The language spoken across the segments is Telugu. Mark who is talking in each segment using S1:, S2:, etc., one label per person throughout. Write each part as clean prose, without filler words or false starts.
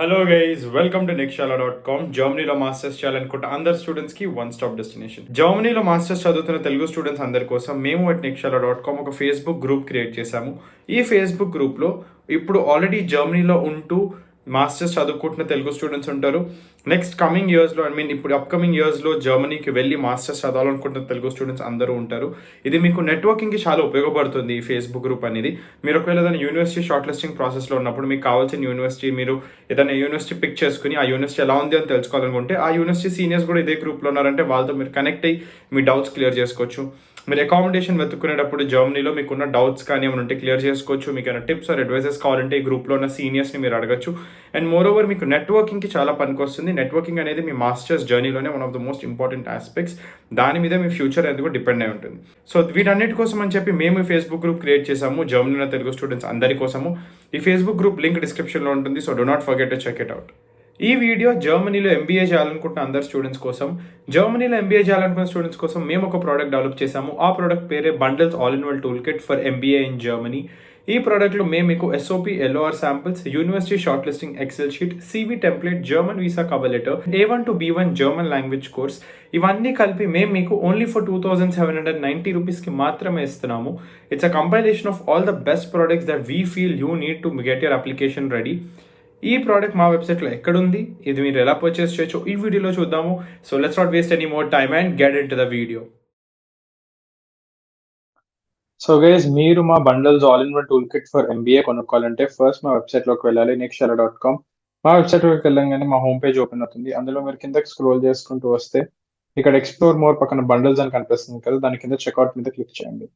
S1: Hello guys, welcome to Nikshala.com. జర్మనీలో మాస్టర్స్ చేయాలనుకుంటే అందరు స్టూడెంట్స్ కి వన్ స్టాప్ డెస్టినేషన్. జర్మనీలో మాస్టర్స్ చదువుతున్న తెలుగు స్టూడెంట్స్ అందరి కోసం మేము Nikshala.com ఒక ఫేస్బుక్ గ్రూప్ క్రియేట్ చేశాము. ఈ ఫేస్బుక్ గ్రూప్ లో ఇప్పుడు ఆల్రెడీ జర్మనీలో ఉంటూ మాస్టర్స్ చదువుకుంటున్న తెలుగు స్టూడెంట్స్ ఉంటారు. నెక్స్ట్ కమింగ్ ఇయర్స్లో ఇప్పుడు అప్కమింగ్ ఇయర్స్లో జర్మనీకి వెళ్ళి మాస్టర్స్ చదవాలనుకుంటున్న తెలుగు స్టూడెంట్స్ అందరూ ఉంటారు. ఇది మీకు నెట్వర్కింగ్కి చాలా ఉపయోగపడుతుంది ఈ ఫేస్బుక్ గ్రూప్ అనేది. మీరు ఒకవేళ ఏదైనా యూనివర్సిటీ షార్ట్ లిస్టింగ్ ప్రాసెస్లో ఉన్నప్పుడు మీకు కావాల్సిన యూనివర్సిటీ మీరు ఏదైనా యూనివర్సిటీ పిక్ చేసుకుని ఆ యూనివర్సిటీ ఎలా ఉంది అని తెలుసుకోవాలనుకుంటే ఆ యూనివర్సిటీ సీనియర్స్ కూడా ఇదే గ్రూప్లో ఉన్నారంటే వాళ్ళతో మీరు కనెక్ట్ అయ్యి మీ డౌట్స్ క్లియర్ చేసుకోవచ్చు. మీరు అకామిడేషన్ వెతుక్కునేటప్పుడు జర్మనీలో మీకున్న డౌట్స్ కానీ ఏమైనా ఉంటే క్లియర్ చేసుకోవచ్చు. మీకు ఏమైనా టిప్స్ ఆర్ అడ్వైజెస్ కావాలంటే ఈ గ్రూప్లో ఉన్న సీనియర్స్ని మీరు అడగచ్చు. అండ్ మోర్ ఓవర్ మీకు నెట్వర్కింగ్కి చాలా పనికొస్తుంది. నెట్వర్కింగ్ అనేది మీ మాస్టర్స్ జర్నీలోనే one of the most important aspects. దాని మీద మీ ఫ్యూచర్ అనేది కూడా డిపెండ్ అయి ఉంటుంది. సో వీటన్నిటి కోసం అని చెప్పి మేము ఈ ఫేస్బుక్ గ్రూప్ క్రియేట్ చేసాము జర్మనీలో తెలుగు స్టూడెంట్స్ అందరి కోసము. ఈ ఫేస్బుక్ గ్రూప్ లింక్ డిస్క్రిప్షన్లో ఉంటుంది. So do not forget to check it out. ఈ వీడియో జర్మనీలో ఎంబీఏ చేయాలనుకుంటున్న అందరు స్టూడెంట్స్ కోసం, జర్మనీలో ఎంబీఏ చేయాలనుకున్న స్టూడెంట్స్ కోసం మేము ఒక ప్రోడక్ట్ డెవలప్ చేసాము. ఆ ప్రోడక్ట్ పేరే bundles all in one tool kit for MBA in Germany. ఈ ప్రోడక్ట్లో మేము మీకు SOP, LOR samples, university short listing Excel sheet, CV template, German visa cover letter, A1 to B1 German language course ఇవన్నీ కలిపి మేము మీకు ఓన్లీ ఫర్ 2790 రూపీస్కి మాత్రమే ఇస్తున్నాము. It's a compilation of all the best products that we feel you need to get your application ready. ఈ ప్రోడక్ట్ మా వెబ్సైట్లో ఎక్కడుంది, ఇది మీరు ఎలా పర్చేస్ చేయొచ్చు ఈ వీడియోలో చూద్దాము. So let's not waste any more time and get in to the video.
S2: So guys, మీరు మా bundles all in one tool kit for MBA కొనుక్కోవాలంటే ఫస్ట్ మా వెబ్సైట్లోకి వెళ్ళాలి, Nikshala.com. మా వెబ్సైట్లోకి వెళ్ళగానే మా హోమ్ పేజ్ ఓపెన్ అవుతుంది. అందులో మీరు కిందకి స్క్రోల్ చేసుకుంటూ వస్తే ఇక్కడ ఎక్స్ప్లోర్ మోర్ పక్కన బండల్స్ అని కనిపిస్తుంది కదా, దాని కింద చెక్అవుట్ మీద క్లిక్ చేయండి.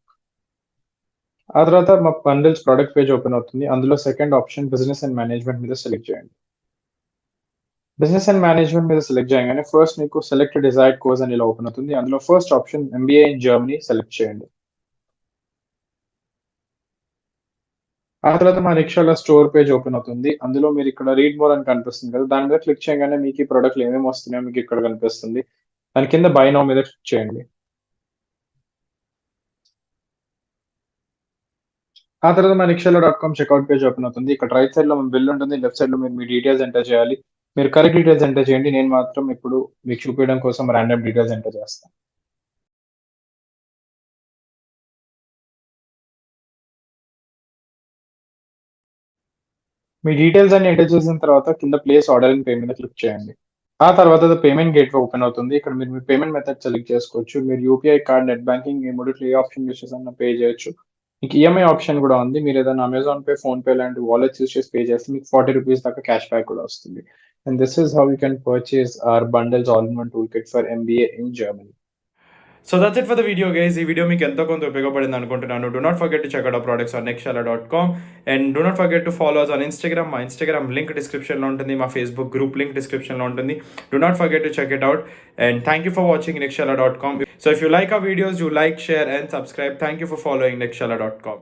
S2: ఆ తర్వాత మా బండిల్స్ ప్రోడక్ట్ పేజ్ ఓపెన్ అవుతుంది. అందులో second option business and management మీద సెలెక్ట్ చేయండి. బిజినెస్ అండ్ మేనేజ్మెంట్ మీద సెలెక్ట్ చేయగానే ఫస్ట్ మీకు సెలెక్ట్ డిజైర్డ్ కోర్స్ అని ఇలా ఓపెన్ అవుతుంది. అందులో first option MBA in Germany select చేయండి. ఆ తర్వాత మా Nikshala స్టోర్ పేజ్ ఓపెన్ అవుతుంది. అందులో మీరు ఇక్కడ రీడ్ మోర్ అని కనిపిస్తుంది కదా, దాని మీద క్లిక్ చేయగానే మీకు ఈ ప్రోడక్ట్లు ఏమేమి వస్తున్నాయో మీకు ఇక్కడ కనిపిస్తుంది. దాని కింద బై నౌ మీద క్లిక్ చేయండి. ఆ తర్వాత మా Nikshala.com చెక్అవుట్ పేజ్ ఓపెన్ అవుతుంది. ఇక్కడ రైట్ సైడ్ లో బిల్ ఉంటుంది, లెఫ్ట్ సైడ్ లో మీరు మీ డీటెయిల్స్ ఎంటర్ చేయాలి. మీరు కరెక్ట్ డీటెయిల్స్ ఎంటర్ చేయండి. నేను మాత్రం ఇప్పుడు మీకు చూపించడం కోసం ర్యాండమ్ డీటెయిల్స్ ఎంటర్ చేస్తాను. మీ డీటెయిల్స్ అన్ని ఎంటర్ చేసిన తర్వాత కింద ప్లేస్ ఆర్డర్ అండ్ పే మీద క్లిక్ చేయండి. ఆ తర్వాత పేమెంట్ గేట్ ఓపెన్ అవుతుంది. ఇక్కడ మీరు మీ పేమెంట్ మెథడ్ సెలెక్ట్ చేసుకోవచ్చు. మీరు యూపీఐ కార్డ్, నెట్ బ్యాంకింగ్ ఈ మూడిట్లో ఏ ఆప్షన్ యూస్ చేసి పే చేయొచ్చు. మీకు ఈఎంఐ ఆప్షన్ కూడా ఉంది. మీరు ఏదైనా అమెజాన్ పే, ఫోన్ పే లాంటి వాలెట్స్ యూస్ చేసి పే చేస్తే మీకు 40 రూపీస్ దాకా క్యాష్ బ్యాక్ కూడా వస్తుంది. And this is how you can purchase our bundles all in one tool kit for MBA in Germany.
S1: So that's it for the video guys. ఈ వీడియో మీకు ఎంతో కొంత ఉపయోగపడింది అనుకుంటున్నాను. Do not forget to check out products on Nikshala.com and do not forget to follow us on Instagram. మా Instagram లింక్ డిస్క్రిప్షన్లో ఉంటుంది, మా ఫేస్బుక్ గ్రూప్ లింక్ డిస్క్రిప్షన్లో ఉంటుంది. Do not forget to check it out and thank you for watching Nikshala.com. So if you like our videos, do like, share and subscribe. Thank you for following Nikshala.com.